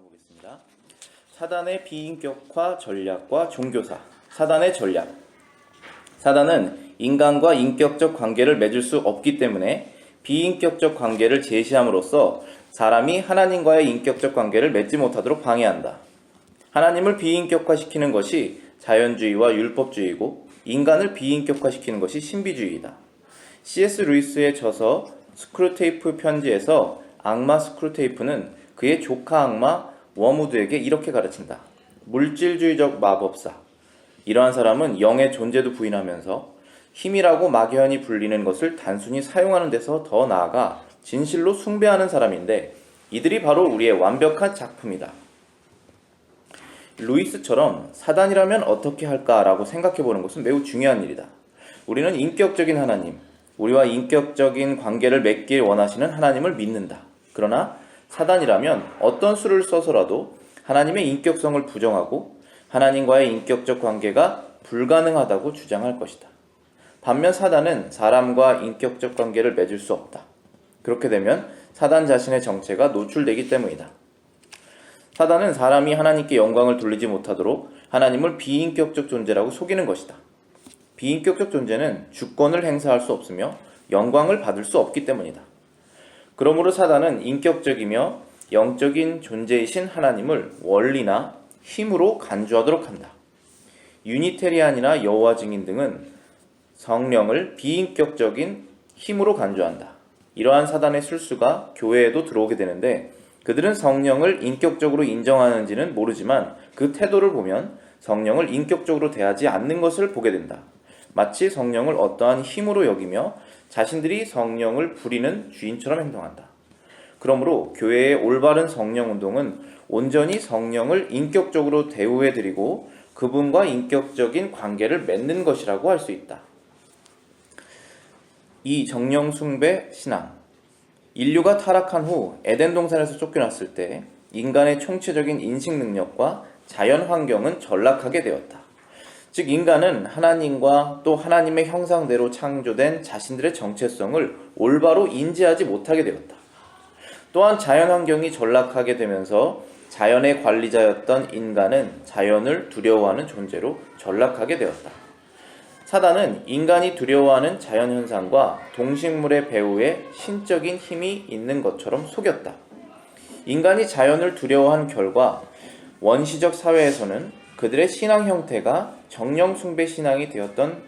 나눠보겠습니다. 사단의 비인격화 전략과 종교사. 사단의 전략. 사단은 인간과 인격적 관계를 맺을 수 없기 때문에 비인격적 관계를 제시함으로써 사람이 하나님과의 인격적 관계를 맺지 못하도록 방해한다. 하나님을 비인격화시키는 것이 자연주의와 율법주의고 인간을 비인격화시키는 것이 신비주의이다. C.S. 루이스의 저서 스크루테이프 편지에서 악마 스크루테이프는 그의 조카 악마 워무드에게 이렇게 가르친다. 물질주의적 마법사. 이러한 사람은 영의 존재도 부인하면서 힘이라고 막연히 불리는 것을 단순히 사용하는 데서 더 나아가 진실로 숭배하는 사람인데 이들이 바로 우리의 완벽한 작품이다. 루이스처럼 사단이라면 어떻게 할까라고 생각해보는 것은 매우 중요한 일이다. 우리는 인격적인 하나님, 우리와 인격적인 관계를 맺길 원하시는 하나님을 믿는다. 그러나 사단이라면 어떤 수를 써서라도 하나님의 인격성을 부정하고 하나님과의 인격적 관계가 불가능하다고 주장할 것이다. 반면 사단은 사람과 인격적 관계를 맺을 수 없다. 그렇게 되면 사단 자신의 정체가 노출되기 때문이다. 사단은 사람이 하나님께 영광을 돌리지 못하도록 하나님을 비인격적 존재라고 속이는 것이다. 비인격적 존재는 주권을 행사할 수 없으며 영광을 받을 수 없기 때문이다. 그러므로 사단은 인격적이며 영적인 존재이신 하나님을 원리나 힘으로 간주하도록 한다. 유니테리안이나 여호와 증인 등은 성령을 비인격적인 힘으로 간주한다. 이러한 사단의 술수가 교회에도 들어오게 되는데 그들은 성령을 인격적으로 인정하는지는 모르지만 그 태도를 보면 성령을 인격적으로 대하지 않는 것을 보게 된다. 마치 성령을 어떠한 힘으로 여기며 자신들이 성령을 부리는 주인처럼 행동한다. 그러므로 교회의 올바른 성령 운동은 온전히 성령을 인격적으로 대우해드리고 그분과 인격적인 관계를 맺는 것이라고 할 수 있다. 이 정령 숭배 신앙. 인류가 타락한 후 에덴 동산에서 쫓겨났을 때 인간의 총체적인 인식 능력과 자연 환경은 전락하게 되었다. 즉 인간은 하나님과 또 하나님의 형상대로 창조된 자신들의 정체성을 올바로 인지하지 못하게 되었다. 또한 자연 환경이 전락하게 되면서 자연의 관리자였던 인간은 자연을 두려워하는 존재로 전락하게 되었다. 사단은 인간이 두려워하는 자연현상과 동식물의 배후에 신적인 힘이 있는 것처럼 속였다. 인간이 자연을 두려워한 결과 원시적 사회에서는 그들의 신앙 형태가 정령 숭배 신앙이 되었던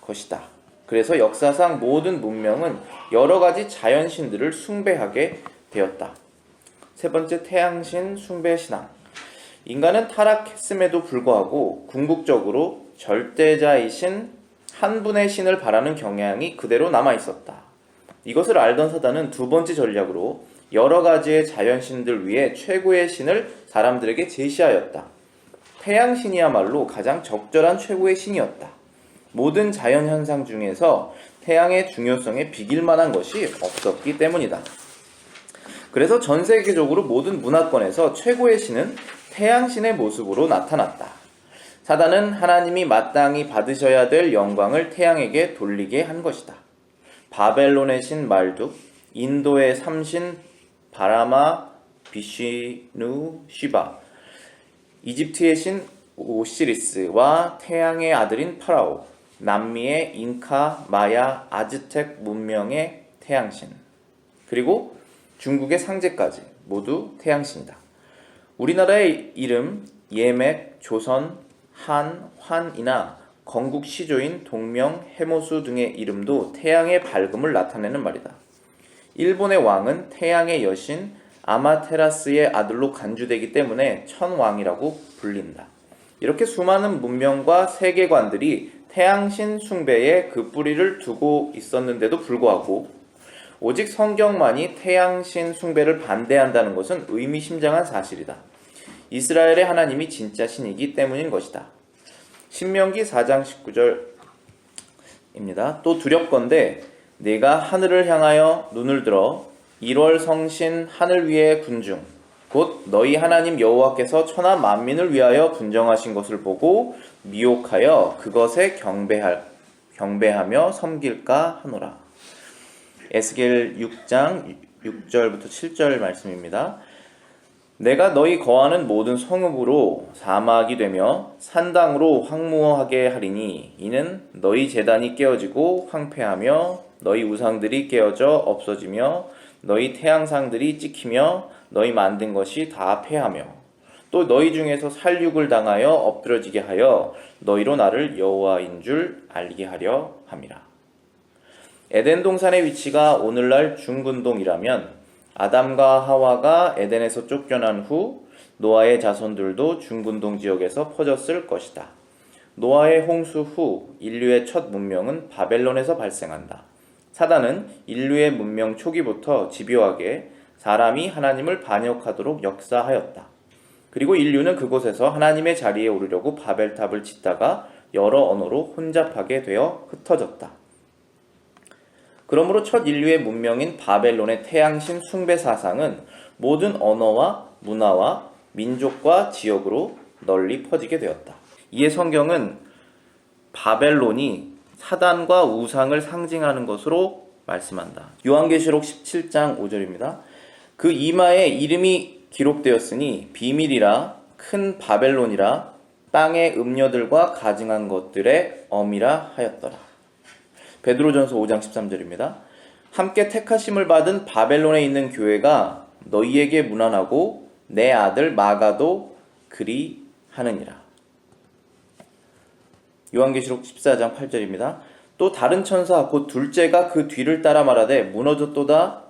것이다. 그래서 역사상 모든 문명은 여러 가지 자연신들을 숭배하게 되었다. 세 번째, 태양신 숭배 신앙. 인간은 타락했음에도 불구하고 궁극적으로 절대자이신 한 분의 신을 바라는 경향이 그대로 남아있었다. 이것을 알던 사단은 두 번째 전략으로 여러 가지의 자연신들 위에 최고의 신을 사람들에게 제시하였다. 태양신이야말로 가장 적절한 최고의 신이었다. 모든 자연현상 중에서 태양의 중요성에 비길 만한 것이 없었기 때문이다. 그래서 전 세계적으로 모든 문화권에서 최고의 신은 태양신의 모습으로 나타났다. 사단은 하나님이 마땅히 받으셔야 될 영광을 태양에게 돌리게 한 것이다. 바벨론의 신 말둑, 인도의 삼신 바라마, 비시누, 시바, 이집트의 신 오시리스와 태양의 아들인 파라오, 남미의 잉카, 마야, 아즈텍 문명의 태양신, 그리고 중국의 상제까지 모두 태양신이다. 우리나라의 이름 예맥, 조선, 한, 환이나 건국 시조인 동명, 해모수 등의 이름도 태양의 밝음을 나타내는 말이다. 일본의 왕은 태양의 여신 아마테라스의 아들로 간주되기 때문에 천왕이라고 불린다. 이렇게 수많은 문명과 세계관들이 태양신 숭배에 그 뿌리를 두고 있었는데도 불구하고 오직 성경만이 태양신 숭배를 반대한다는 것은 의미심장한 사실이다. 이스라엘의 하나님이 진짜 신이기 때문인 것이다. 신명기 4장 19절입니다. 또 두렵건대 내가 하늘을 향하여 눈을 들어 1월 성신 하늘 위의 군중 곧 너희 하나님 여호와께서 천하 만민을 위하여 분정하신 것을 보고 미혹하여 그것에 경배하며 섬길까 하노라. 에스겔 6장 6절부터 7절 말씀입니다. 내가 너희 거하는 모든 성읍으로 사막이 되며 산당으로 황무하게 하리니 이는 너희 제단이 깨어지고 황폐하며 너희 우상들이 깨어져 없어지며 너희 태양상들이 찍히며 너희 만든 것이 다 패하며 또 너희 중에서 살육을 당하여 엎드러지게 하여 너희로 나를 여호와인 줄 알게 하려 함이라. 에덴 동산의 위치가 오늘날 중근동이라면 아담과 하와가 에덴에서 쫓겨난 후 노아의 자손들도 중근동 지역에서 퍼졌을 것이다. 노아의 홍수 후 인류의 첫 문명은 바벨론에서 발생한다. 사단은 인류의 문명 초기부터 집요하게 사람이 하나님을 반역하도록 역사하였다. 그리고 인류는 그곳에서 하나님의 자리에 오르려고 바벨탑을 짓다가 여러 언어로 혼잡하게 되어 흩어졌다. 그러므로 첫 인류의 문명인 바벨론의 태양신 숭배 사상은 모든 언어와 문화와 민족과 지역으로 널리 퍼지게 되었다. 이에 성경은 바벨론이 사단과 우상을 상징하는 것으로 말씀한다. 요한계시록 17장 5절입니다. 그 이마에 이름이 기록되었으니 비밀이라 큰 바벨론이라 땅의 음녀들과 가증한 것들의 엄이라 하였더라. 베드로전서 5장 13절입니다. 함께 택하심을 받은 바벨론에 있는 교회가 너희에게 문안하고 내 아들 마가도 그리 하느니라. 요한계시록 14장 8절입니다. 또 다른 천사 곧 둘째가 그 뒤를 따라 말하되 무너졌도다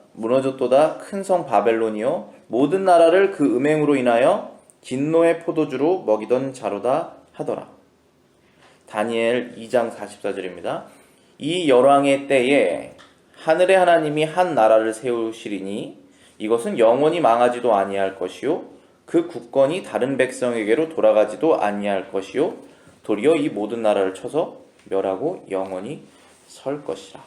큰 성 바벨론이요 모든 나라를 그 음행으로 인하여 진노의 포도주로 먹이던 자로다 하더라. 다니엘 2장 44절입니다. 이 열왕의 때에 하늘의 하나님이 한 나라를 세우시리니 이것은 영원히 망하지도 아니할 것이요 그 국권이 다른 백성에게로 돌아가지도 아니할 것이요 도리어 이 모든 나라를 쳐서 멸하고 영원히 설 것이라.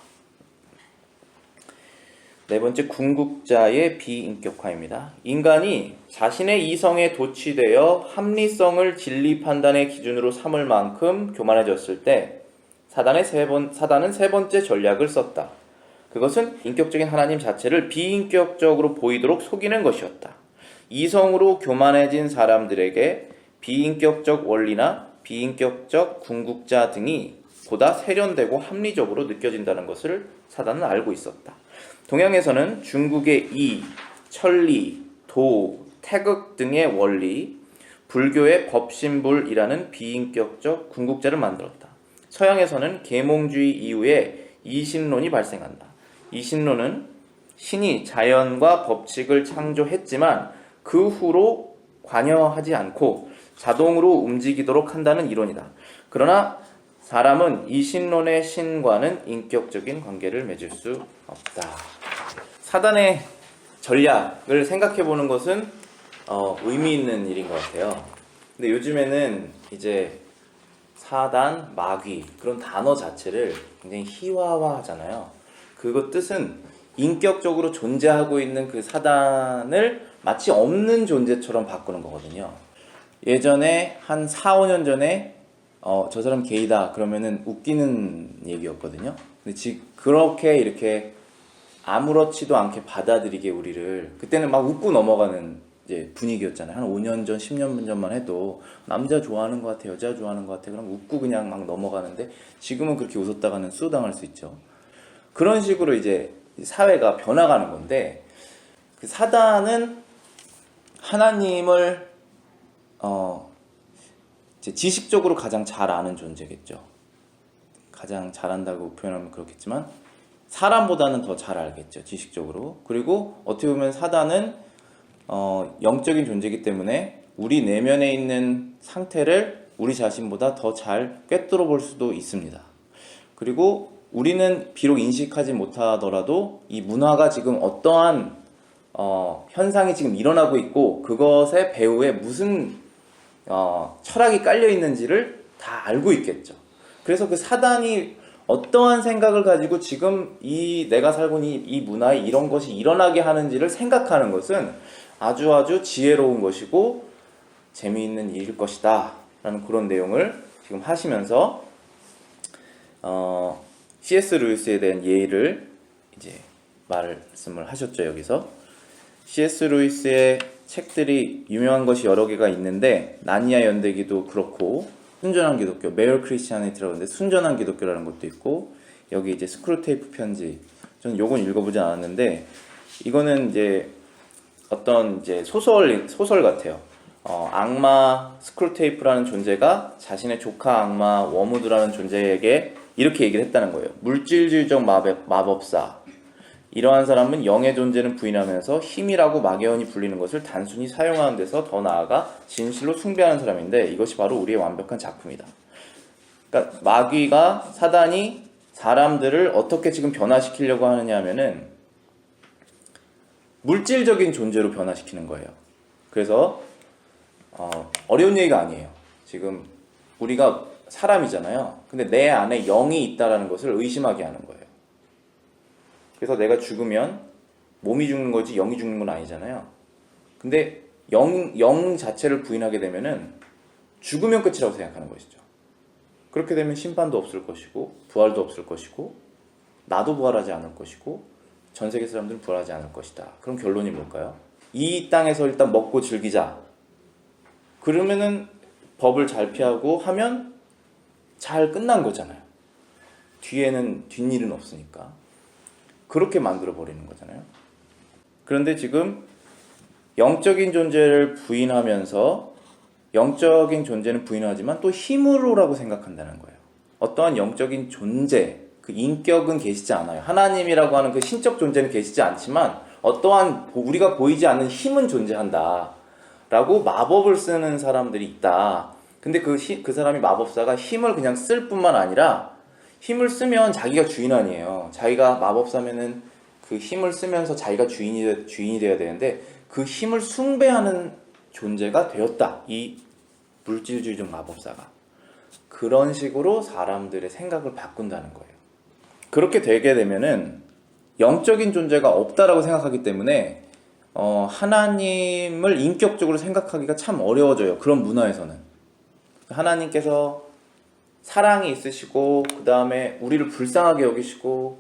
네 번째, 궁극자의 비인격화입니다. 인간이 자신의 이성에 도취되어 합리성을 진리 판단의 기준으로 삼을 만큼 교만해졌을 때 사단은 세 번째 전략을 썼다. 그것은 인격적인 하나님 자체를 비인격적으로 보이도록 속이는 것이었다. 이성으로 교만해진 사람들에게 비인격적 원리나 비인격적 궁극자 등이 보다 세련되고 합리적으로 느껴진다는 것을 사단은 알고 있었다. 동양에서는 중국의 이, 천리, 도, 태극 등의 원리, 불교의 법신불이라는 비인격적 궁극자를 만들었다. 서양에서는 계몽주의 이후에 이신론이 발생한다. 이신론은 신이 자연과 법칙을 창조했지만 그 후로 관여하지 않고 자동으로 움직이도록 한다는 이론이다. 그러나 사람은 이신론의 신과는 인격적인 관계를 맺을 수 없다. 사단의 전략을 생각해보는 것은 의미 있는 일인 것 같아요. 근데 요즘에는 이제 사단, 마귀 그런 단어 자체를 굉장히 희화화하잖아요. 그거 뜻은 인격적으로 존재하고 있는 그 사단을 마치 없는 존재처럼 바꾸는 거거든요. 예전에 한 4, 5년 전에 저 사람 게이다 그러면은 웃기는 얘기였거든요. 근데 지금 그렇게 이렇게 아무렇지도 않게 받아들이게 우리를 그때는 막 웃고 넘어가는 이제 분위기였잖아요. 한 5년 전, 10년 전만 해도 남자 좋아하는 것 같아, 여자 좋아하는 것 같아, 그럼 웃고 그냥 막 넘어가는데 지금은 그렇게 웃었다가는 수당할 수 있죠. 그런 식으로 이제 사회가 변화가는 건데 그 사단은 하나님을 이제 지식적으로 가장 잘 아는 존재겠죠. 가장 잘한다고 표현하면 그렇겠지만 사람보다는 더 잘 알겠죠, 지식적으로. 그리고 어떻게 보면 사단은 영적인 존재이기 때문에 우리 내면에 있는 상태를 우리 자신보다 더 잘 꿰뚫어 볼 수도 있습니다. 그리고 우리는 비록 인식하지 못하더라도 이 문화가 지금 어떠한 현상이 지금 일어나고 있고 그것의 배후에 무슨 철학이 깔려 있는지를 다 알고 있겠죠. 그래서 그 사단이 어떠한 생각을 가지고 지금 내가 살고 있는 이 문화에 이런 것이 일어나게 하는지를 생각하는 것은 아주 지혜로운 것이고 재미있는 일일 것이다 라는 그런 내용을 지금 하시면서 C.S. 루이스에 대한 예의를 이제 말씀을 하셨죠. 여기서 C.S. 루이스의 책들이 유명한 것이 여러 개가 있는데 나니아 연대기도 그렇고 순전한 기독교, 메어 크리스티아니티라고 하는데 순전한 기독교라는 것도 있고 여기 이제 스크루테이프 편지 저는 요건 읽어보지 않았는데 이거는 이제 어떤 이제 소설 같아요. 악마 스크루테이프라는 존재가 자신의 조카 악마 워무드라는 존재에게 이렇게 얘기를 했다는 거예요. 물질주의적 마법사. 이러한 사람은 영의 존재는 부인하면서 힘이라고 막연히 불리는 것을 단순히 사용하는 데서 더 나아가 진실로 숭배하는 사람인데 이것이 바로 우리의 완벽한 작품이다. 그러니까 마귀가 사단이 사람들을 어떻게 지금 변화시키려고 하느냐 하면은 물질적인 존재로 변화시키는 거예요. 그래서 어려운 얘기가 아니에요. 지금 우리가 사람이잖아요. 근데 내 안에 영이 있다라는 것을 의심하게 하는 거예요. 그래서 내가 죽으면 몸이 죽는 거지 영이 죽는 건 아니잖아요. 근데 영 자체를 부인하게 되면은 죽으면 끝이라고 생각하는 것이죠. 그렇게 되면 심판도 없을 것이고 부활도 없을 것이고 나도 부활하지 않을 것이고 전 세계 사람들은 부활하지 않을 것이다. 그럼 결론이 뭘까요? 이 땅에서 일단 먹고 즐기자. 그러면은 법을 잘 피하고 하면 잘 끝난 거잖아요. 뒤에는 뒷일은 없으니까. 그렇게 만들어 버리는 거잖아요. 그런데 지금 영적인 존재를 부인하면서 영적인 존재는 부인하지만 또 힘으로라고 생각한다는 거예요. 어떠한 영적인 존재, 그 인격은 계시지 않아요. 하나님이라고 하는 그 신적 존재는 계시지 않지만 어떠한 우리가 보이지 않는 힘은 존재한다 라고 마법을 쓰는 사람들이 있다. 근데 그 사람이 마법사가 힘을 그냥 쓸 뿐만 아니라 힘을 쓰면 자기가 주인 아니에요. 자기가 마법사면은 그 힘을 쓰면서 자기가 주인이 되어야 되는데 그 힘을 숭배하는 존재가 되었다. 이 물질주의적 마법사가. 그런 식으로 사람들의 생각을 바꾼다는 거예요. 그렇게 되게 되면은 영적인 존재가 없다라고 생각하기 때문에 하나님을 인격적으로 생각하기가 참 어려워져요. 그런 문화에서는. 하나님께서 사랑이 있으시고 그 다음에 우리를 불쌍하게 여기시고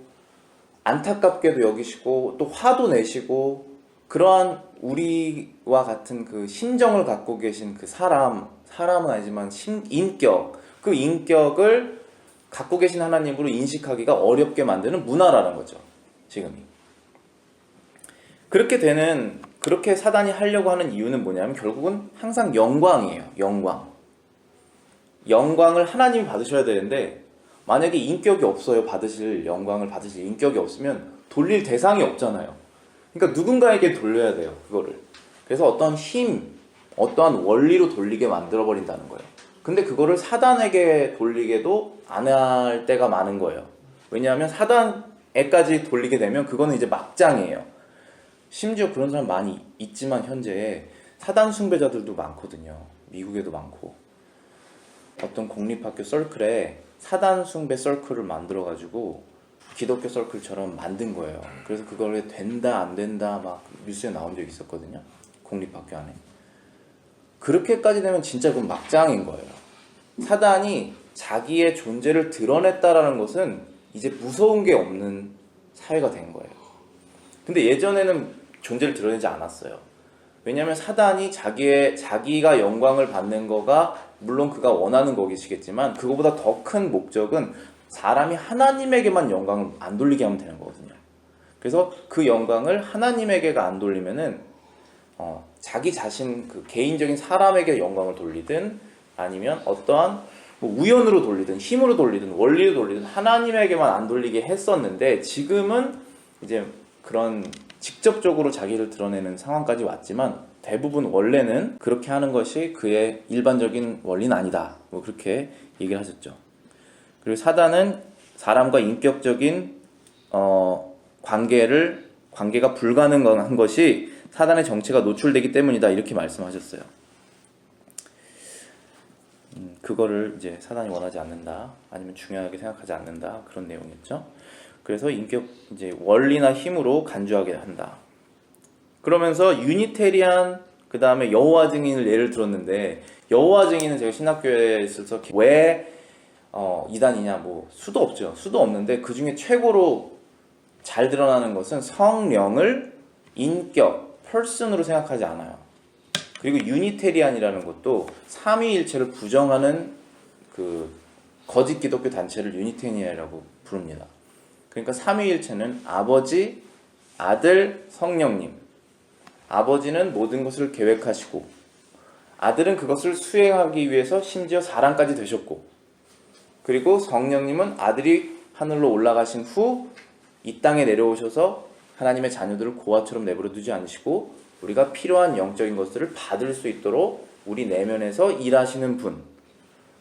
안타깝게도 여기시고 또 화도 내시고 그러한 우리와 같은 그 심정을 갖고 계신 그 사람은 아니지만 인격, 그 인격을 갖고 계신 하나님으로 인식하기가 어렵게 만드는 문화라는 거죠. 지금이. 그렇게 사단이 하려고 하는 이유는 뭐냐면 결국은 항상 영광이에요. 영광을 하나님이 받으셔야 되는데 만약에 인격이 없어요. 영광을 받으실 인격이 없으면 돌릴 대상이 없잖아요. 그러니까 누군가에게 돌려야 돼요. 그거를. 그래서 어떠한 힘, 어떠한 원리로 돌리게 만들어버린다는 거예요. 근데 그거를 사단에게 돌리게도 안 할 때가 많은 거예요. 왜냐하면 사단에까지 돌리게 되면 그거는 이제 막장이에요. 심지어 그런 사람 많이 있지만 현재 사단 숭배자들도 많거든요. 미국에도 많고. 어떤 공립학교 서클에 사단 숭배 서클을 만들어가지고 기독교 서클처럼 만든 거예요. 그래서 그걸 된다 안 된다 막 뉴스에 나온 적이 있었거든요. 공립학교 안에. 그렇게까지 되면 진짜 그건 막장인 거예요. 사단이 자기의 존재를 드러냈다라는 것은 이제 무서운 게 없는 사회가 된 거예요. 근데 예전에는 존재를 드러내지 않았어요. 왜냐하면 사단이 자기가 영광을 받는 거가 물론 그가 원하는 거기시겠지만 그거보다 더 큰 목적은 사람이 하나님에게만 영광을 안 돌리게 하면 되는 거거든요. 그래서 그 영광을 하나님에게가 안 돌리면은 자기 자신 그 개인적인 사람에게 영광을 돌리든 아니면 어떠한 뭐 우연으로 돌리든 힘으로 돌리든 원리로 돌리든 하나님에게만 안 돌리게 했었는데 지금은 이제 그런 직접적으로 자기를 드러내는 상황까지 왔지만 대부분 원래는 그렇게 하는 것이 그의 일반적인 원리는 아니다. 뭐 그렇게 얘기를 하셨죠. 그리고 사단은 사람과 인격적인 관계가 불가능한 것이 사단의 정체가 노출되기 때문이다. 이렇게 말씀하셨어요. 그거를 이제 사단이 원하지 않는다. 아니면 중요하게 생각하지 않는다. 그런 내용이었죠. 그래서 이제 원리나 힘으로 간주하게 한다. 그러면서 유니테리안 그 다음에 여호와 증인을 예를 들었는데 여호와 증인은 제가 신학교에 있어서 왜 이단이냐 뭐 수도 없죠. 수도 없는데 그 중에 최고로 잘 드러나는 것은 성령을 인격, person으로 생각하지 않아요. 그리고 유니테리안이라는 것도 삼위일체를 부정하는 그 거짓 기독교 단체를 유니테리안이라고 부릅니다. 그러니까 삼위일체는 아버지, 아들, 성령님. 아버지는 모든 것을 계획하시고 아들은 그것을 수행하기 위해서 심지어 사람까지 되셨고, 그리고 성령님은 아들이 하늘로 올라가신 후 이 땅에 내려오셔서 하나님의 자녀들을 고아처럼 내버려 두지 않으시고 우리가 필요한 영적인 것들을 받을 수 있도록 우리 내면에서 일하시는 분.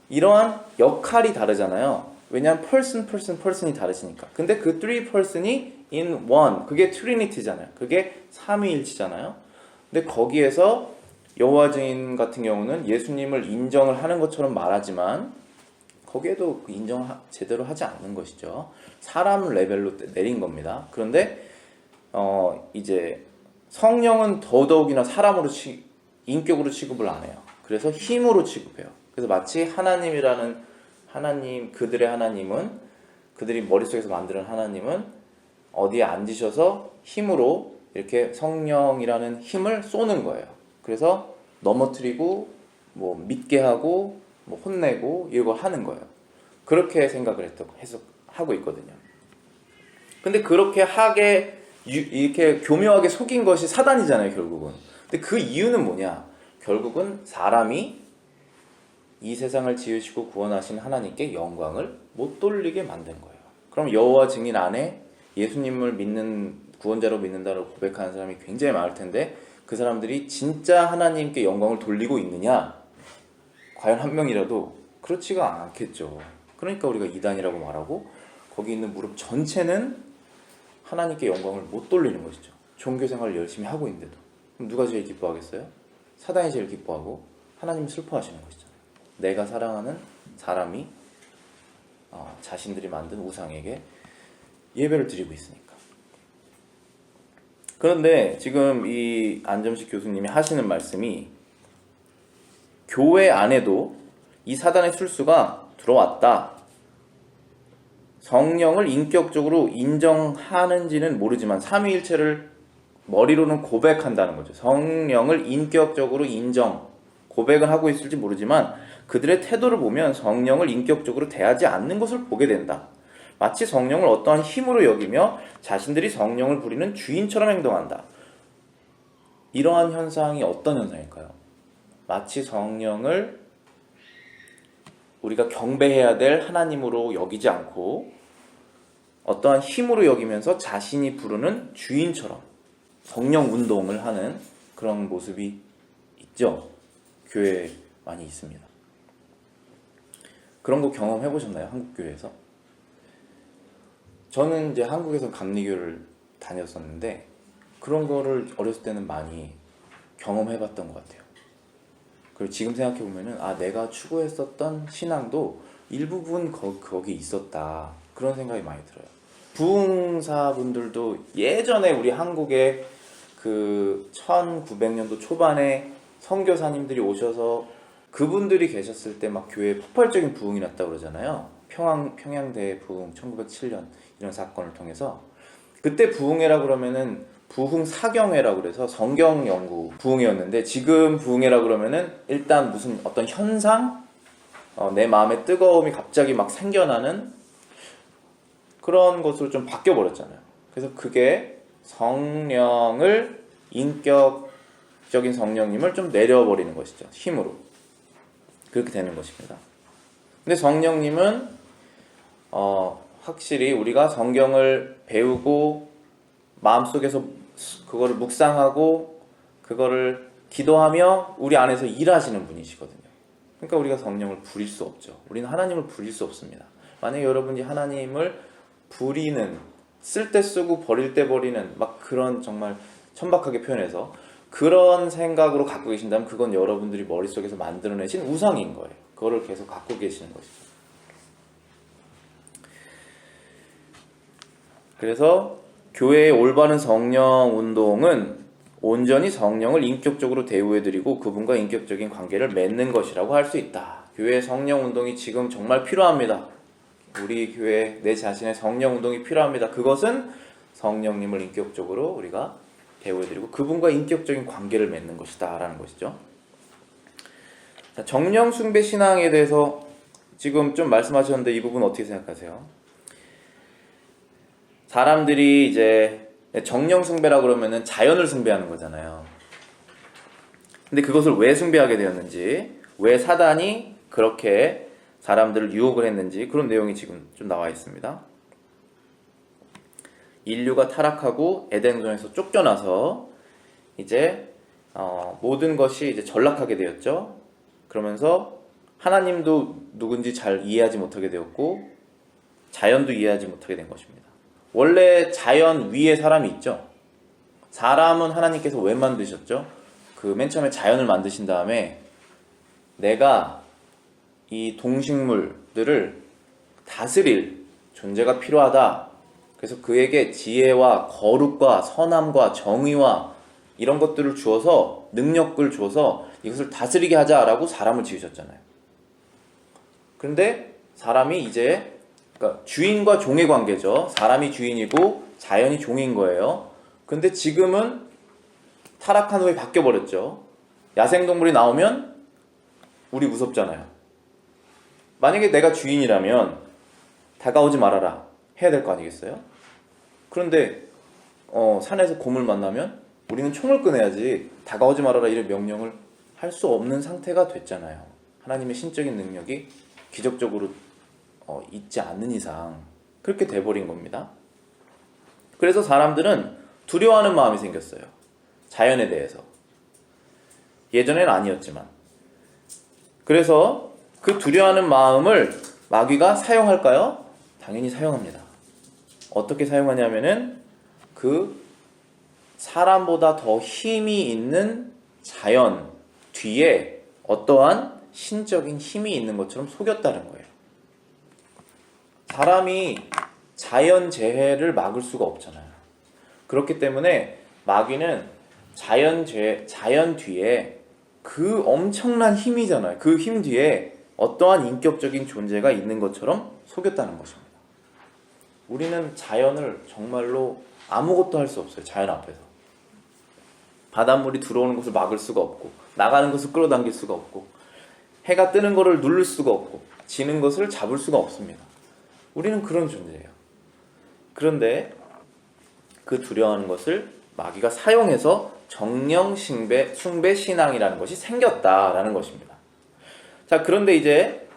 이러한 역할이 다르잖아요. 왜냐하면 person이 다르시니까. 근데 그 three person이 in one, 그게 트리니티잖아요. 그게 삼위일체잖아요. 근데 거기에서 여호와 증인 같은 경우는 예수님을 인정을 하는 것처럼 말하지만 거기에도 인정 제대로 하지 않는 것이죠. 사람 레벨로 내린 겁니다. 그런데 이제 성령은 더더욱이나 사람으로 인격으로 취급을 안 해요. 그래서 힘으로 취급해요. 그래서 마치 하나님이라는 하나님, 그들의 하나님은, 그들이 머릿속에서 만드는 하나님은 어디에 앉으셔서 힘으로 이렇게 성령이라는 힘을 쏘는 거예요. 그래서 넘어뜨리고 뭐 믿게 하고 뭐 혼내고 이걸 하는 거예요. 그렇게 생각을 하고 있거든요. 근데 그렇게 이렇게 교묘하게 속인 것이 사단이잖아요, 결국은. 근데 그 이유는 뭐냐? 결국은 사람이 이 세상을 지으시고 구원하신 하나님께 영광을 못 돌리게 만든 거예요. 그럼 여호와 증인 안에 예수님을 믿는, 구원자로 믿는다고 고백하는 사람이 굉장히 많을 텐데 그 사람들이 진짜 하나님께 영광을 돌리고 있느냐? 과연 한 명이라도 그렇지가 않겠죠. 그러니까 우리가 이단이라고 말하고 거기 있는 무릎 전체는 하나님께 영광을 못 돌리는 것이죠. 종교생활을 열심히 하고 있는데도. 그럼 누가 제일 기뻐하겠어요? 사단이 제일 기뻐하고 하나님이 슬퍼하시는 것이잖아요. 내가 사랑하는 사람이 자신들이 만든 우상에게 예배를 드리고 있으니까. 그런데 지금 이 안점식 교수님이 하시는 말씀이 교회 안에도 이 사단의 술수가 들어왔다. 성령을 인격적으로 인정하는지는 모르지만 삼위일체를 머리로는 고백한다는 거죠. 성령을 인격적으로 고백은 하고 있을지 모르지만 그들의 태도를 보면 성령을 인격적으로 대하지 않는 것을 보게 된다. 마치 성령을 어떠한 힘으로 여기며 자신들이 성령을 부리는 주인처럼 행동한다. 이러한 현상이 어떤 현상일까요? 마치 성령을 우리가 경배해야 될 하나님으로 여기지 않고 어떠한 힘으로 여기면서 자신이 부르는 주인처럼 성령 운동을 하는 그런 모습이 있죠. 교회에 많이 있습니다. 그런 거 경험해 보셨나요? 한국 교회에서? 저는 이제 한국에서 감리교를 다녔었는데 그런 거를 어렸을 때는 많이 경험해 봤던 것 같아요. 그리고 지금 생각해 보면은 내가 추구했었던 신앙도 일부분 거기 있었다. 그런 생각이 많이 들어요. 부흥사분들도 예전에 우리 한국에 그 1900년도 초반에 선교사님들이 오셔서 그분들이 계셨을 때 막 교회에 폭발적인 부흥이 났다고 그러잖아요. 평양대 부흥 1907년 이런 사건을 통해서 그때 부흥회라 그러면은 부흥 사경회라고 그래서 성경 연구 부흥회였는데 지금 부흥회라 그러면은 일단 무슨 어떤 현상, 내 마음의 뜨거움이 갑자기 막 생겨나는 그런 것으로 좀 바뀌어 버렸잖아요. 그래서 그게 성령을 인격적인 성령님을 좀 내려버리는 것이죠. 힘으로. 그렇게 되는 것입니다. 근데 성령님은 확실히 우리가 성경을 배우고 마음속에서 그거를 묵상하고 그거를 기도하며 우리 안에서 일하시는 분이시거든요. 그러니까 우리가 성령을 부릴 수 없죠. 우리는 하나님을 부릴 수 없습니다. 만약에 여러분이 하나님을 부리는, 쓸 때 쓰고 버릴 때 버리는 막 그런 정말 천박하게 표현해서 그런 생각으로 갖고 계신다면 그건 여러분들이 머릿속에서 만들어내신 우상인 거예요. 그거를 계속 갖고 계시는 것이죠. 그래서 교회의 올바른 성령 운동은 온전히 성령을 인격적으로 대우해드리고 그분과 인격적인 관계를 맺는 것이라고 할 수 있다. 교회의 성령 운동이 지금 정말 필요합니다. 우리 교회 내 자신의 성령 운동이 필요합니다. 그것은 성령님을 인격적으로 우리가 대우해드리고 그분과 인격적인 관계를 맺는 것이다 라는 것이죠. 자, 정령 숭배 신앙에 대해서 지금 좀 말씀하셨는데 이 부분 어떻게 생각하세요? 사람들이 이제 정령 숭배라 그러면은 자연을 숭배하는 거잖아요. 근데 그것을 왜 숭배하게 되었는지, 왜 사단이 그렇게 사람들을 유혹을 했는지 그런 내용이 지금 좀 나와 있습니다. 인류가 타락하고 에덴동산에서 쫓겨나서 이제 모든 것이 이제 전락하게 되었죠. 그러면서 하나님도 누군지 잘 이해하지 못하게 되었고 자연도 이해하지 못하게 된 것입니다. 원래 자연 위에 사람이 있죠. 사람은 하나님께서 왜 만드셨죠? 그 맨 처음에 자연을 만드신 다음에 내가 이 동식물들을 다스릴 존재가 필요하다. 그래서 그에게 지혜와 거룩과 선함과 정의와 이런 것들을 주어서, 능력을 주어서 이것을 다스리게 하자라고 사람을 지으셨잖아요. 그런데 사람이 이제, 그러니까 주인과 종의 관계죠. 사람이 주인이고 자연이 종인 거예요. 근데 지금은 타락한 후에 바뀌어버렸죠. 야생동물이 나오면 우리 무섭잖아요. 만약에 내가 주인이라면 다가오지 말아라 해야 될 거 아니겠어요? 그런데 산에서 곰을 만나면 우리는 총을 꺼내야지 다가오지 말아라 이런 명령을 할 수 없는 상태가 됐잖아요. 하나님의 신적인 능력이 기적적으로 있지 않는 이상 그렇게 돼버린 겁니다. 그래서 사람들은 두려워하는 마음이 생겼어요. 자연에 대해서. 예전에는 아니었지만. 그래서 그 두려워하는 마음을 마귀가 사용할까요? 당연히 사용합니다. 어떻게 사용하냐면은 그 사람보다 더 힘이 있는 자연 뒤에 어떠한 신적인 힘이 있는 것처럼 속였다는 거예요. 사람이 자연 재해를 막을 수가 없잖아요. 그렇기 때문에 마귀는 자연 뒤에 그 엄청난 힘이잖아요. 그 힘 뒤에 어떠한 인격적인 존재가 있는 것처럼 속였다는 것입니다. 우리는 자연을 정말로 아무것도 할 수 없어요. 자연 앞에서. 바닷물이 들어오는 것을 막을 수가 없고 나가는 것을 끌어당길 수가 없고 해가 뜨는 것을 누를 수가 없고 지는 것을 잡을 수가 없습니다. 우리는 그런 존재예요. 그런데 그 두려워하는 것을 마귀가 사용해서 정령 숭배 신앙이라는 것이 생겼다라는 것입니다. 자, 그런데 이제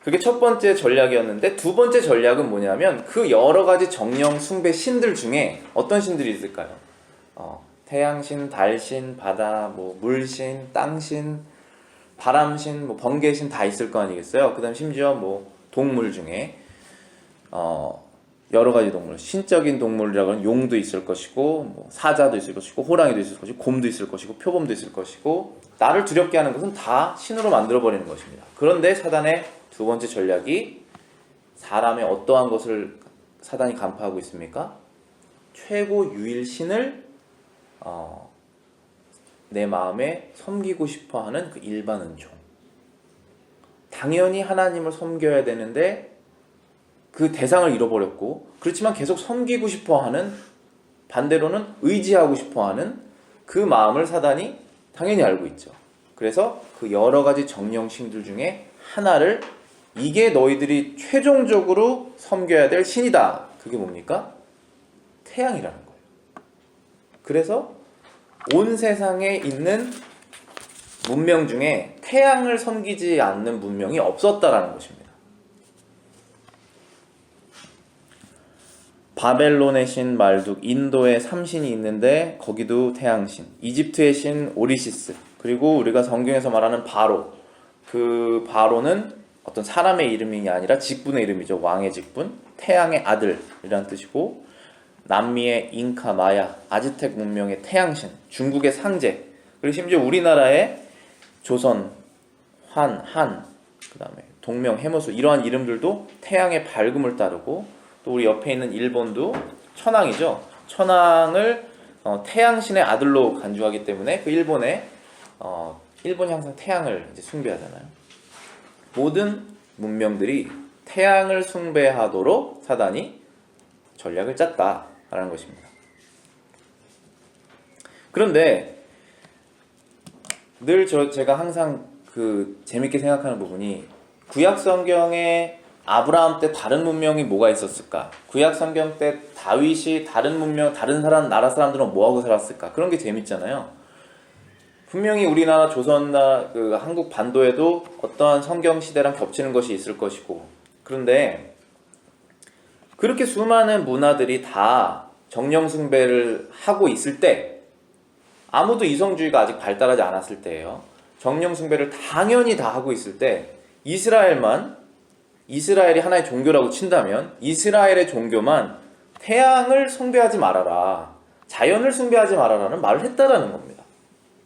그게 첫 번째 전략이었는데 두 번째 전략은 뭐냐면 그 여러 가지 정령 숭배 신들 중에 어떤 신들이 있을까요? 태양신, 달신, 바다, 물신, 땅신, 바람신, 번개신 다 있을 거 아니겠어요? 그 다음 심지어 동물 중에 여러 가지 동물, 신적인 동물이라고 하면 용도 있을 것이고 사자도 있을 것이고 호랑이도 있을 것이고 곰도 있을 것이고 표범도 있을 것이고 나를 두렵게 하는 것은 다 신으로 만들어버리는 것입니다. 그런데 사단의 두 번째 전략이 사람의 어떠한 것을 사단이 간파하고 있습니까? 최고 유일신을 내 마음에 섬기고 싶어하는 그 일반 은총. 당연히 하나님을 섬겨야 되는데 그 대상을 잃어버렸고 그렇지만 계속 섬기고 싶어하는 반대로는 의지하고 싶어하는 그 마음을 사단이 당연히 알고 있죠. 그래서 그 여러 가지 정령신들 중에 하나를 이게 너희들이 최종적으로 섬겨야 될 신이다. 그게 뭡니까? 태양이라는 거예요. 그래서 온 세상에 있는 문명 중에 태양을 섬기지 않는 문명이 없었다라는 것입니다. 바벨론의 신 말둑, 인도에 삼신이 있는데 거기도 태양신, 이집트의 신 오리시스, 그리고 우리가 성경에서 말하는 바로, 그 바로는 어떤 사람의 이름이 아니라 직분의 이름이죠. 왕의 직분, 태양의 아들이라는 뜻이고, 남미의 잉카, 마야, 아즈텍 문명의 태양신, 중국의 상제, 그리고 심지어 우리나라의 조선, 한, 그 다음에 동명, 해무수 이러한 이름들도 태양의 밝음을 따르고 또 우리 옆에 있는 일본도 천황이죠. 천황을 태양신의 아들로 간주하기 때문에 그 일본이 항상 태양을 이제 숭배하잖아요. 모든 문명들이 태양을 숭배하도록 사단이 전략을 짰다라는 것입니다. 그런데 늘 제가 항상 재밌게 생각하는 부분이 구약 성경에 아브라함 때 다른 문명이 뭐가 있었을까? 구약 성경 때 다윗이 다른 문명, 다른 나라 사람들은 뭐하고 살았을까? 그런 게 재밌잖아요. 분명히 우리나라 조선나 한국 반도에도 어떠한 성경 시대랑 겹치는 것이 있을 것이고, 그런데 그렇게 수많은 문화들이 다 정령 숭배를 하고 있을 때, 아무도 이성주의가 아직 발달하지 않았을 때예요. 정령 숭배를 당연히 다 하고 있을 때 이스라엘이 하나의 종교라고 친다면 이스라엘의 종교만 태양을 숭배하지 말아라, 자연을 숭배하지 말아라는 말을 했다라는 겁니다.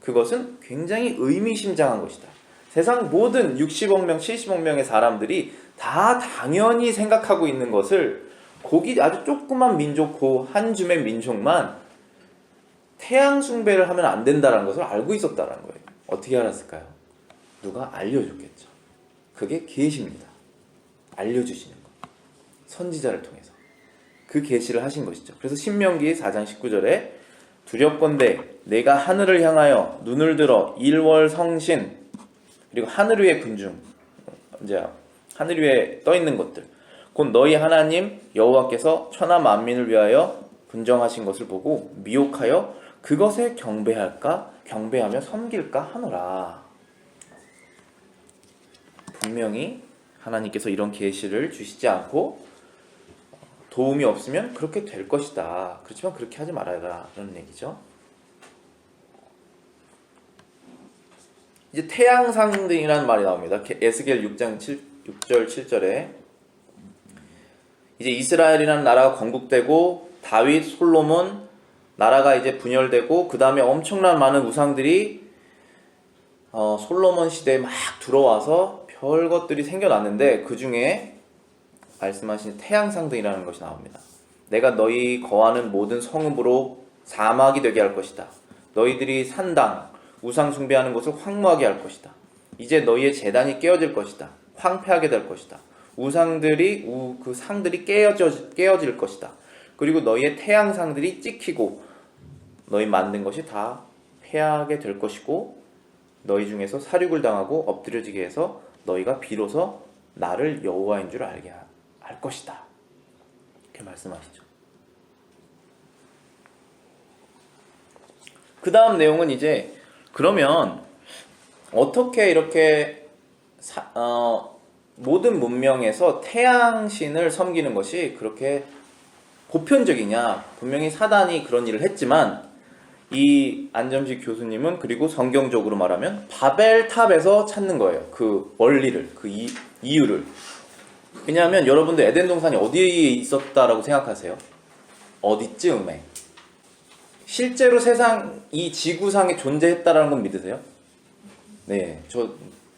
그것은 굉장히 의미심장한 것이다. 세상 모든 60억 명, 70억 명의 사람들이 다 당연히 생각하고 있는 것을 거기 아주 조그만 민족, 한 줌의 민족만 태양 숭배를 하면 안 된다는 것을 알고 있었다는 거예요. 어떻게 알았을까요? 누가 알려줬겠죠. 그게 계시입니다. 알려주시는 것. 선지자를 통해서. 그 계시를 하신 것이죠. 그래서 신명기 4장 19절에 두렵건대 내가 하늘을 향하여 눈을 들어 일월 성신, 그리고 하늘 위의 군중, 이제 하늘 위에 떠 있는 것들, 곧 너희 하나님 여호와께서 천하 만민을 위하여 분정하신 것을 보고 미혹하여 그것에 경배하며 섬길까 하노라. 분명히 하나님께서 이런 계시를 주시지 않고 도움이 없으면 그렇게 될 것이다. 그렇지만 그렇게 하지 말아라, 그런 얘기죠. 이제 태양상등이라는 말이 나옵니다. 에스겔 6장 6절 7절에 이제 이스라엘이라는 나라가 건국되고 다윗, 솔로몬 나라가 이제 분열되고 그 다음에 엄청난 많은 우상들이 솔로몬 시대에 막 들어와서 별 것들이 생겨났는데 그 중에 말씀하신 태양상등이라는 것이 나옵니다. 내가 너희 거하는 모든 성읍으로 사막이 되게 할 것이다. 너희들이 산당, 우상 숭배하는 것을 황무하게 할 것이다. 이제 너희의 제단이 깨어질 것이다. 황폐하게 될 것이다. 우상들이 그 상들이 깨어질 것이다. 그리고 너희의 태양상들이 찍히고 너희 만든 것이 다 폐하게 될 것이고 너희 중에서 사륙을 당하고 엎드려지게 해서 너희가 비로소 나를 여호와인 줄 알게 할 것이다. 이렇게 말씀하시죠. 그 다음 내용은 이제 그러면 어떻게 이렇게 모든 문명에서 태양신을 섬기는 것이 그렇게 보편적이냐. 분명히 사단이 그런 일을 했지만 이 안점식 교수님은 그리고 성경적으로 말하면 바벨탑에서 찾는 거예요. 그 원리를, 그 이유를. 왜냐하면 여러분들 에덴 동산이 어디에 있었다라고 생각하세요? 어디쯤에? 실제로 세상 이 지구상에 존재했다라는 건 믿으세요? 네, 저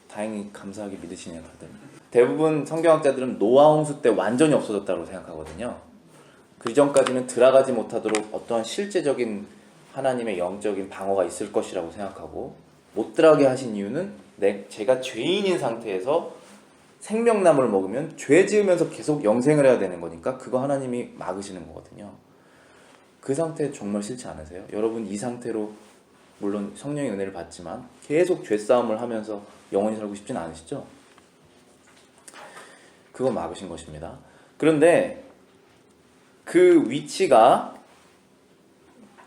다행히 감사하게 믿으시네요, 다들. 대부분 성경학자들은 노아 홍수 때 완전히 없어졌다고 생각하거든요. 그 전까지는 들어가지 못하도록 어떠한 실제적인 하나님의 영적인 방어가 있을 것이라고 생각하고, 못 들어가게 하신 이유는 제가 죄인인 상태에서 생명나무를 먹으면 죄 지으면서 계속 영생을 해야 되는 거니까 그거 하나님이 막으시는 거거든요. 그 상태 정말 싫지 않으세요? 여러분 이 상태로 물론 성령의 은혜를 받지만 계속 죄싸움을 하면서 영원히 살고 싶진 않으시죠? 그거 막으신 것입니다. 그런데 그 위치가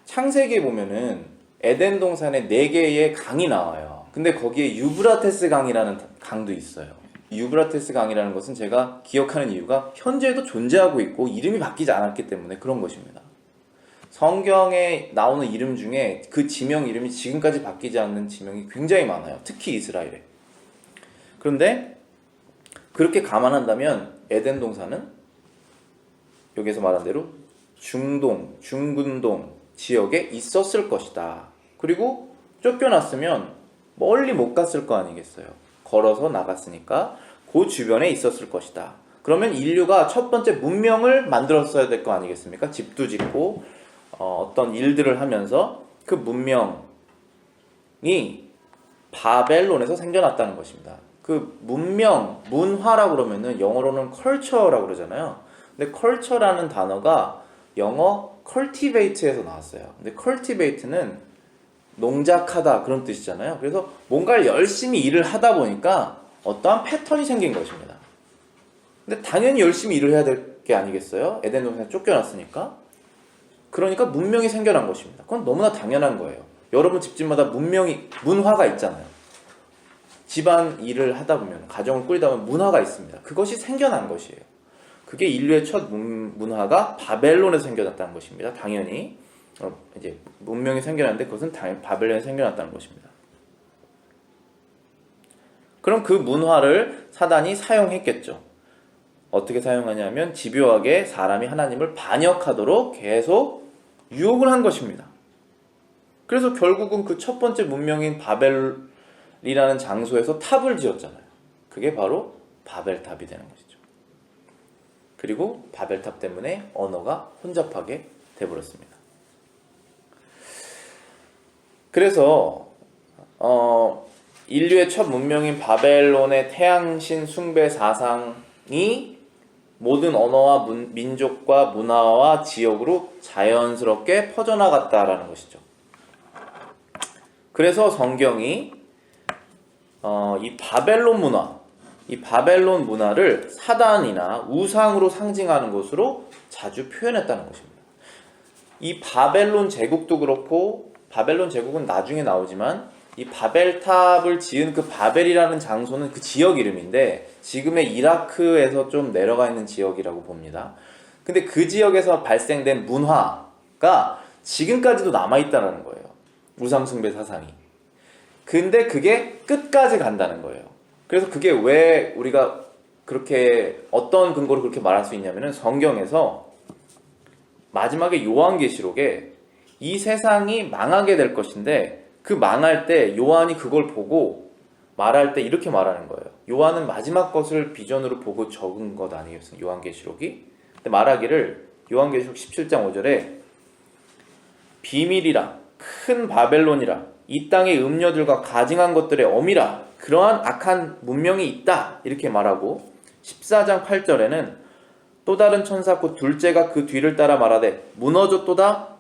창세기에 보면은 에덴 동산에 4개의 강이 나와요. 근데 거기에 유브라테스 강이라는 강도 있어요. 유브라테스 강이라는 것은 제가 기억하는 이유가 현재도 존재하고 있고 이름이 바뀌지 않았기 때문에 그런 것입니다. 성경에 나오는 이름 중에 그 지명 이름이 지금까지 바뀌지 않는 지명이 굉장히 많아요. 특히 이스라엘에. 그런데 그렇게 감안한다면 에덴 동산은 여기서 말한 대로 중동, 중근동 지역에 있었을 것이다. 그리고 쫓겨났으면 멀리 못 갔을 거 아니겠어요. 걸어서 나갔으니까 그 주변에 있었을 것이다. 그러면 인류가 첫 번째 문명을 만들었어야 될 거 아니겠습니까? 집도 짓고 어떤 일들을 하면서 그 문명이 바벨론에서 생겨났다는 것입니다. 그 문명, 문화라고 그러면은 영어로는 culture라고 그러잖아요. 근데 culture라는 단어가 영어 cultivate에서 나왔어요. 근데 cultivate는 농작하다 그런 뜻이잖아요. 그래서 뭔가를 열심히 일을 하다 보니까 어떠한 패턴이 생긴 것입니다. 근데 당연히 열심히 일을 해야 될 게 아니겠어요? 에덴 동산에 쫓겨났으니까. 그러니까 문명이 생겨난 것입니다. 그건 너무나 당연한 거예요. 여러분 집집마다 문화가 있잖아요. 집안 일을 하다 보면, 가정을 꾸리다 보면 문화가 있습니다. 그것이 생겨난 것이에요. 그게 인류의 첫 문화가 바벨론에서 생겨났다는 것입니다. 당연히 이제 문명이 생겨났는데 그것은 바벨론에서 생겨났다는 것입니다. 그럼 그 문화를 사단이 사용했겠죠. 어떻게 사용하냐면 집요하게 사람이 하나님을 반역하도록 계속 유혹을 한 것입니다. 그래서 결국은 그 첫 번째 문명인 바벨이라는 장소에서 탑을 지었잖아요. 그게 바로 바벨탑이 되는 것이죠. 그리고 바벨탑 때문에 언어가 혼잡하게 돼버렸습니다. 그래서 인류의 첫 문명인 바벨론의 태양신 숭배 사상이 모든 언어와 민족과 문화와 지역으로 자연스럽게 퍼져나갔다라는 것이죠. 그래서 성경이 이 바벨론 문화를 사단이나 우상으로 상징하는 것으로 자주 표현했다는 것입니다. 이 바벨론 제국도 그렇고, 바벨론 제국은 나중에 나오지만 이 바벨탑을 지은 그 바벨이라는 장소는 그 지역 이름인데 지금의 이라크에서 좀 내려가 있는 지역이라고 봅니다. 근데 그 지역에서 발생된 문화가 지금까지도 남아있다는 거예요. 우상숭배 사상이. 근데 그게 끝까지 간다는 거예요. 그래서 그게 왜 우리가 그렇게 어떤 근거로 그렇게 말할 수 있냐면은 성경에서 마지막에 요한계시록에 이 세상이 망하게 될 것인데 그 망할 때 요한이 그걸 보고 말할 때 이렇게 말하는 거예요. 요한은 마지막 것을 비전으로 보고 적은 것 아니겠어요? 요한계시록이? 근데 말하기를 요한계시록 17장 5절에 비밀이라 큰 바벨론이라 이 땅의 음녀들과 가증한 것들의 어미라 그러한 악한 문명이 있다 이렇게 말하고 14장 8절에는 또 다른 천사 곧 둘째가 그 뒤를 따라 말하되 무너졌도다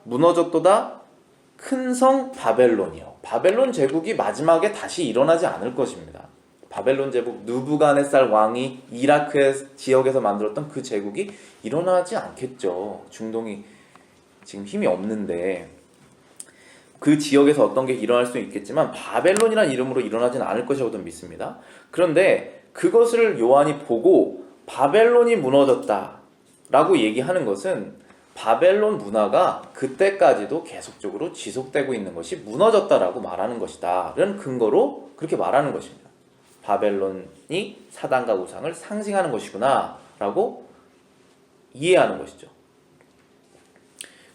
큰 성 바벨론이요. 바벨론 제국이 마지막에 다시 일어나지 않을 것입니다. 바벨론 제국 느부갓네살 왕이 이라크 지역에서 만들었던 그 제국이 일어나지 않겠죠. 중동이 지금 힘이 없는데 그 지역에서 어떤 게 일어날 수 있겠지만 바벨론이라는 이름으로 일어나지는 않을 것이라고 믿습니다. 그런데 그것을 요한이 보고 바벨론이 무너졌다라고 얘기하는 것은 바벨론 문화가 그때까지도 계속적으로 지속되고 있는 것이 무너졌다라고 말하는 것이다. 이런 근거로 그렇게 말하는 것입니다. 바벨론이 사단과 우상을 상징하는 것이구나 라고 이해하는 것이죠.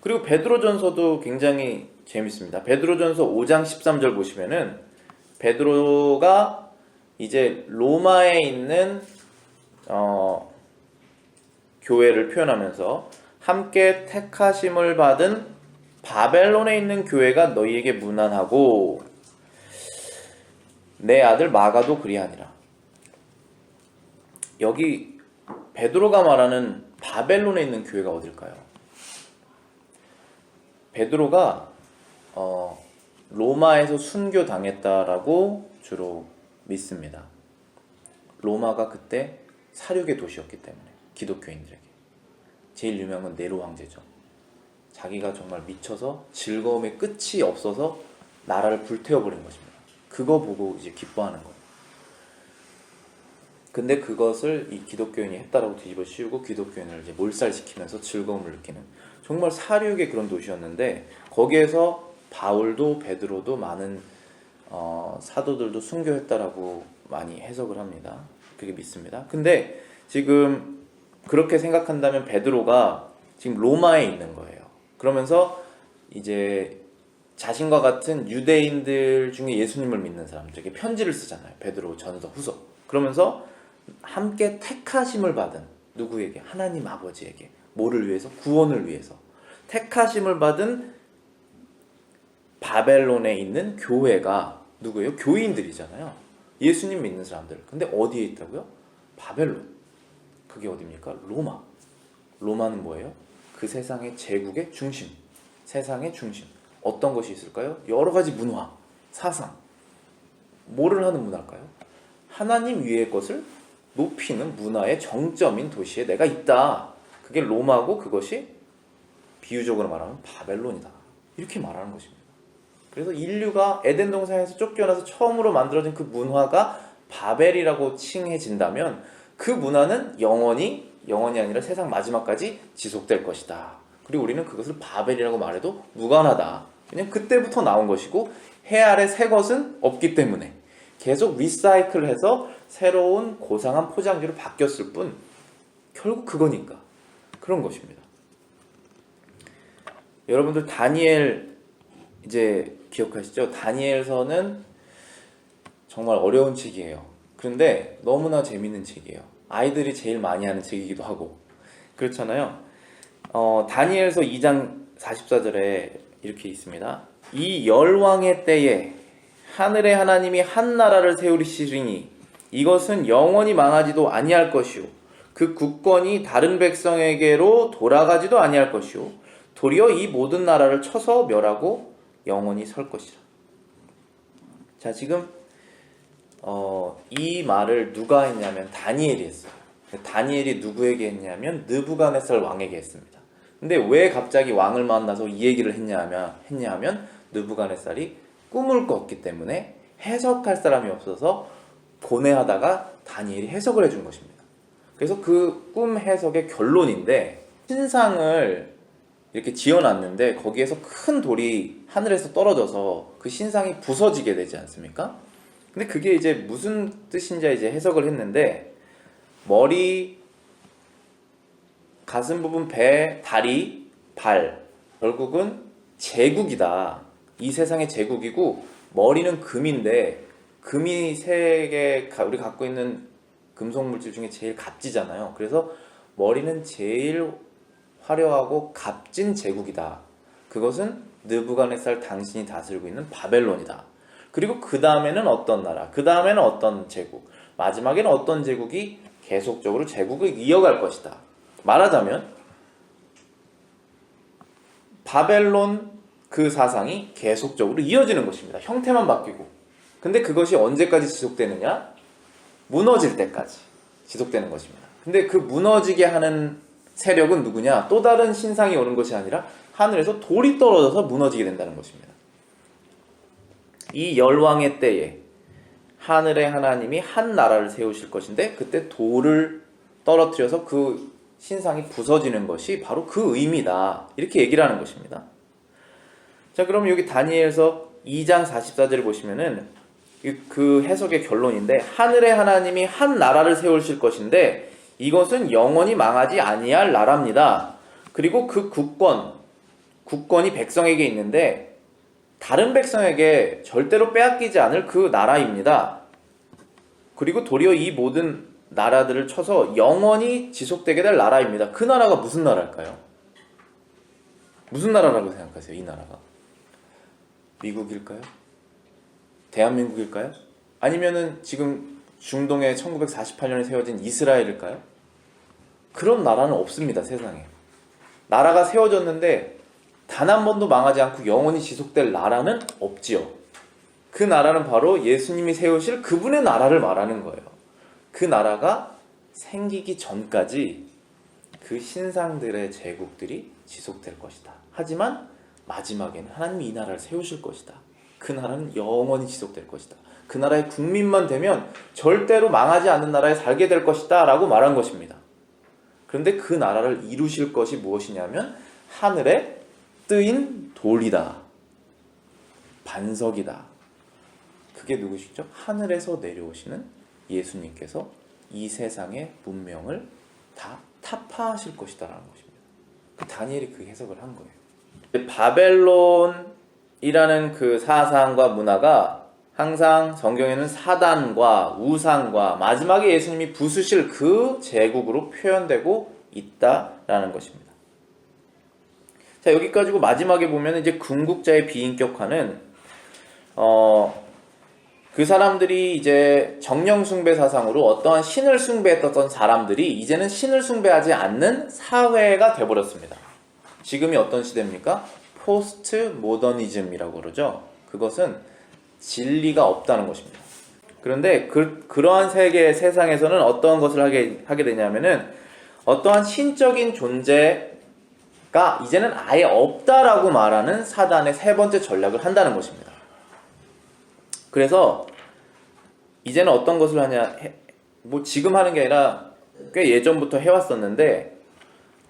그리고 베드로전서도 굉장히 재밌습니다. 베드로전서 5장 13절 보시면은 베드로가 이제 로마에 있는 교회를 표현하면서 함께 택하심을 받은 바벨론에 있는 교회가 너희에게 문안하고 내 아들 마가도 그리하니라. 여기 베드로가 말하는 바벨론에 있는 교회가 어딜까요? 베드로가 로마에서 순교당했다라고 주로 믿습니다. 로마가 그때 사륙의 도시였기 때문에 기독교인들에게 제일 유명한 건 네로 황제죠. 자기가 정말 미쳐서 즐거움의 끝이 없어서 나라를 불태워버린 것입니다. 그거 보고 이제 기뻐하는 거예요. 근데 그것을 이 기독교인이 했다라고 뒤집어 씌우고 기독교인을 이제 몰살시키면서 즐거움을 느끼는 정말 사륙의 그런 도시였는데 거기에서 바울도 베드로도 많은 사도들도 순교했다라고 많이 해석을 합니다. 그게 믿습니다. 근데 지금 그렇게 생각한다면 베드로가 지금 로마에 있는 거예요. 그러면서 이제 자신과 같은 유대인들 중에 예수님을 믿는 사람들에게 편지를 쓰잖아요. 베드로 전서 후서. 그러면서 함께 택하심을 받은 누구에게? 하나님 아버지에게. 뭐를 위해서? 구원을 위해서. 택하심을 받은 바벨론에 있는 교회가 누구예요? 교인들이잖아요. 예수님 믿는 사람들. 근데 어디에 있다고요? 바벨론. 그게 어디입니까? 로마. 로마는 뭐예요? 그 세상의 제국의 중심. 세상의 중심. 어떤 것이 있을까요? 여러 가지 문화, 사상. 뭐를 하는 문화일까요? 하나님 위의 것을 높이는 문화의 정점인 도시에 내가 있다. 그게 로마고 그것이 비유적으로 말하면 바벨론이다. 이렇게 말하는 것입니다. 그래서 인류가 에덴 동산에서 쫓겨나서 처음으로 만들어진 그 문화가 바벨이라고 칭해진다면 그 문화는 영원히 아니라 세상 마지막까지 지속될 것이다. 그리고 우리는 그것을 바벨이라고 말해도 무관하다. 왜냐면 그때부터 나온 것이고 해 아래 새 것은 없기 때문에 계속 리사이클해서 새로운 고상한 포장지로 바뀌었을 뿐 결국 그거니까 그런 것입니다. 여러분들 다니엘 이제 기억하시죠? 다니엘서는 정말 어려운 책이에요. 그런데 너무나 재밌는 책이에요. 아이들이 제일 많이 하는 책이기도 하고 그렇잖아요. 다니엘서 2장 44절에 이렇게 있습니다. 이 열왕의 때에 하늘의 하나님이 한 나라를 세우시리니 이것은 영원히 망하지도 아니할 것이요 그 국권이 다른 백성에게로 돌아가지도 아니할 것이요 도리어 이 모든 나라를 쳐서 멸하고 영원히 설 것이라. 자, 지금 이 말을 누가 했냐면 다니엘이 했어요. 다니엘이 누구에게 했냐면 느부갓네살 왕에게 했습니다. 근데 왜 갑자기 왕을 만나서 이 얘기를 했냐면 느부갓네살이 꿈을 꿨기 때문에 해석할 사람이 없어서 고뇌하다가 다니엘이 해석을 해준 것입니다. 그래서 그 꿈 해석의 결론인데 신상을 이렇게 지어놨는데 거기에서 큰 돌이 하늘에서 떨어져서 그 신상이 부서지게 되지 않습니까? 근데 그게 이제 무슨 뜻인지 이제 해석을 했는데 머리, 가슴 부분, 배, 다리, 발 결국은 제국이다. 이 세상의 제국이고 머리는 금인데 금이 세계 우리 갖고 있는 금속 물질 중에 제일 값지잖아요. 그래서 머리는 제일 화려하고 값진 제국이다. 그것은 느부갓네살 당신이 다스리고 있는 바벨론이다. 그리고 그 다음에는 어떤 나라, 그 다음에는 어떤 제국, 마지막에는 어떤 제국이 계속적으로 제국을 이어갈 것이다. 말하자면 바벨론 그 사상이 계속적으로 이어지는 것입니다. 형태만 바뀌고. 근데 그것이 언제까지 지속되느냐? 무너질 때까지 지속되는 것입니다. 근데 그 무너지게 하는 세력은 누구냐? 또 다른 신상이 오는 것이 아니라 하늘에서 돌이 떨어져서 무너지게 된다는 것입니다. 이 열왕의 때에 하늘의 하나님이 한 나라를 세우실 것인데 그때 돌을 떨어뜨려서 그 신상이 부서지는 것이 바로 그 의미다. 이렇게 얘기를 하는 것입니다. 자, 그럼 여기 다니엘서 2장 44절을 보시면은 그 해석의 결론인데 하늘의 하나님이 한 나라를 세우실 것인데 이것은 영원히 망하지 아니할 나라입니다. 그리고 그 국권이 백성에게 있는데 다른 백성에게 절대로 빼앗기지 않을 그 나라입니다. 그리고 도리어 이 모든 나라들을 쳐서 영원히 지속되게 될 나라입니다. 그 나라가 무슨 나라일까요? 무슨 나라라고 생각하세요? 이 나라가 미국일까요? 대한민국일까요? 아니면은 지금 중동에 1948년에 세워진 이스라엘일까요? 그런 나라는 없습니다. 세상에. 나라가 세워졌는데 단 한 번도 망하지 않고 영원히 지속될 나라는 없지요. 그 나라는 바로 예수님이 세우실 그분의 나라를 말하는 거예요. 그 나라가 생기기 전까지 그 신상들의 제국들이 지속될 것이다. 하지만 마지막에는 하나님이 이 나라를 세우실 것이다. 그 나라는 영원히 지속될 것이다. 그 나라의 국민만 되면 절대로 망하지 않는 나라에 살게 될 것이다 라고 말한 것입니다. 그런데 그 나라를 이루실 것이 무엇이냐면 하늘에 뜨인 돌이다. 반석이다. 그게 누구시죠? 하늘에서 내려오시는 예수님께서 이 세상의 문명을 다 타파하실 것이다 라는 것입니다. 다니엘이 그 해석을 한 거예요. 바벨론이라는 그 사상과 문화가 항상 성경에는 사단과 우상과 마지막에 예수님이 부수실 그 제국으로 표현되고 있다라는 것입니다. 자, 여기까지고 마지막에 보면 이제 궁극자의 비인격화는 그 사람들이 이제 정령 숭배 사상으로 어떠한 신을 숭배했던 사람들이 이제는 신을 숭배하지 않는 사회가 되어버렸습니다. 지금이 어떤 시대입니까? 포스트 모더니즘이라고 그러죠. 그것은 진리가 없다는 것입니다. 그런데 그러한 세상에서는 어떠한 것을 하게 되냐면은 어떠한 신적인 존재가 이제는 아예 없다라고 말하는 사단의 세 번째 전략을 한다는 것입니다. 그래서 이제는 어떤 것을 하냐, 뭐 지금 하는 게 아니라 꽤 예전부터 해왔었는데,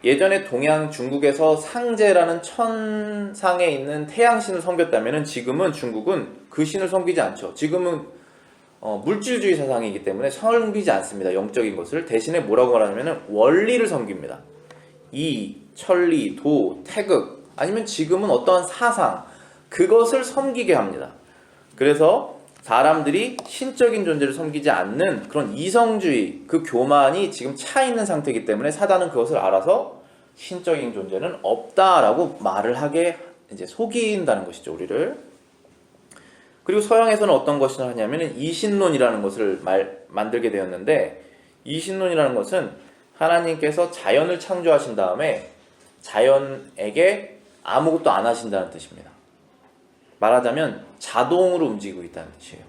예전에 동양 중국에서 상제라는 천상에 있는 태양신을 섬겼다면 지금은 중국은 그 신을 섬기지 않죠. 지금은 물질주의 사상이기 때문에 섬기지 않습니다. 영적인 것을. 대신에 뭐라고 말하냐면 원리를 섬깁니다. 이, 천리, 도, 태극, 아니면 지금은 어떠한 사상, 그것을 섬기게 합니다. 그래서 사람들이 신적인 존재를 섬기지 않는 그런 이성주의, 그 교만이 지금 차 있는 상태이기 때문에 사단은 그것을 알아서 신적인 존재는 없다라고 말을 하게 이제 속인다는 것이죠, 우리를. 그리고 서양에서는 어떤 것을 하냐면 이신론이라는 것을 만들게 되었는데, 이신론이라는 것은 하나님께서 자연을 창조하신 다음에 자연에게 아무것도 안 하신다는 뜻입니다. 말하자면 자동으로 움직이고 있다는 뜻이에요.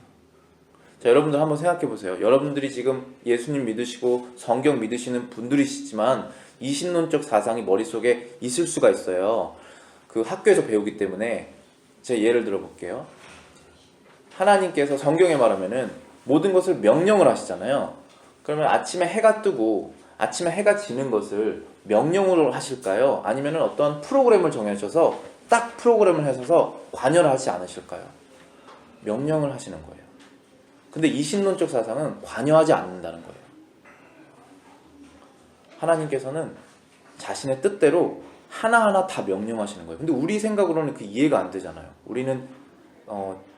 자, 여러분들 한번 생각해 보세요. 여러분들이 지금 예수님 믿으시고 성경 믿으시는 분들이시지만 이신론적 사상이 머릿속에 있을 수가 있어요. 그 학교에서 배우기 때문에. 제가 예를 들어 볼게요. 하나님께서 성경에 말하면은 모든 것을 명령을 하시잖아요. 그러면 아침에 해가 뜨고 아침에 해가 지는 것을 명령으로 하실까요? 아니면은 어떤 프로그램을 정해주셔서 딱 프로그램을 하셔서 관여를 하지 않으실까요? 명령을 하시는 거예요. 근데 이신론적 사상은 관여하지 않는다는 거예요. 하나님께서는 자신의 뜻대로 하나하나 다 명령하시는 거예요. 근데 우리 생각으로는 그 이해가 안 되잖아요. 우리는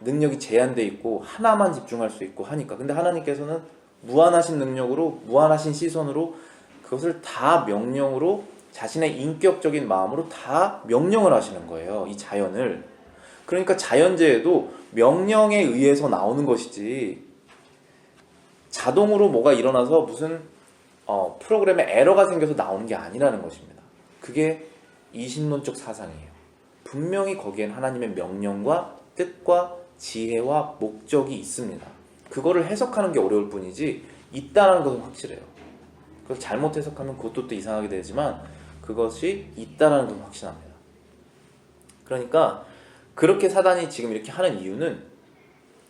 능력이 제한되어 있고 하나만 집중할 수 있고 하니까. 근데 하나님께서는 무한하신 능력으로, 무한하신 시선으로 그것을 다 명령으로, 자신의 인격적인 마음으로 다 명령을 하시는 거예요, 이 자연을. 그러니까 자연재해도 명령에 의해서 나오는 것이지 자동으로 뭐가 일어나서 무슨 프로그램에 에러가 생겨서 나오는 게 아니라는 것입니다. 그게 이신론적 사상이에요. 분명히 거기엔 하나님의 명령과 뜻과 지혜와 목적이 있습니다. 그거를 해석하는 게 어려울 뿐이지 있다는 것은 확실해요. 그래서 잘못 해석하면 그것도 또 이상하게 되지만 그것이 있다는 건 확신합니다. 그러니까 그렇게 사단이 지금 이렇게 하는 이유는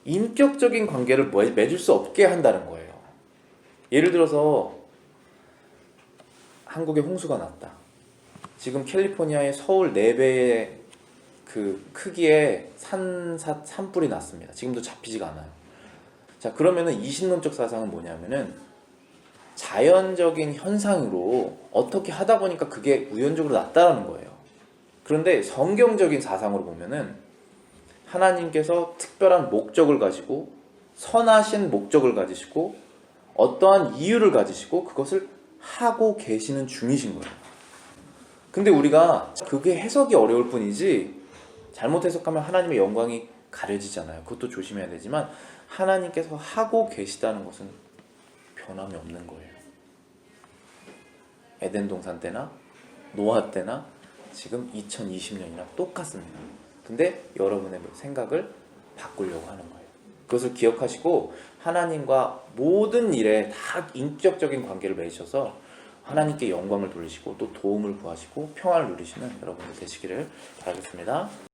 인격적인 관계를 맺을 수 없게 한다는 거예요. 예를 들어서 한국에 홍수가 났다. 지금 캘리포니아의 서울 4배의 그 크기의 산불이 났습니다. 지금도 잡히지가 않아요. 자, 그러면은 이신론적 사상은 뭐냐면은 자연적인 현상으로 어떻게 하다 보니까 그게 우연적으로 났다라는 거예요. 그런데 성경적인 사상으로 보면은 하나님께서 특별한 목적을 가지고 선하신 목적을 가지시고 어떠한 이유를 가지시고 그것을 하고 계시는 중이신 거예요. 근데 우리가 그게 해석이 어려울 뿐이지 잘못 해석하면 하나님의 영광이 가려지잖아요. 그것도 조심해야 되지만 하나님께서 하고 계시다는 것은 변함이 없는 거예요. 에덴 동산 때나 노아 때나 지금 2020년이나 똑같습니다. 근데 여러분의 생각을 바꾸려고 하는 거예요. 그것을 기억하시고 하나님과 모든 일에 다 인격적인 관계를 맺으셔서 하나님께 영광을 돌리시고 또 도움을 구하시고 평안을 누리시는 여러분들 되시기를 바라겠습니다.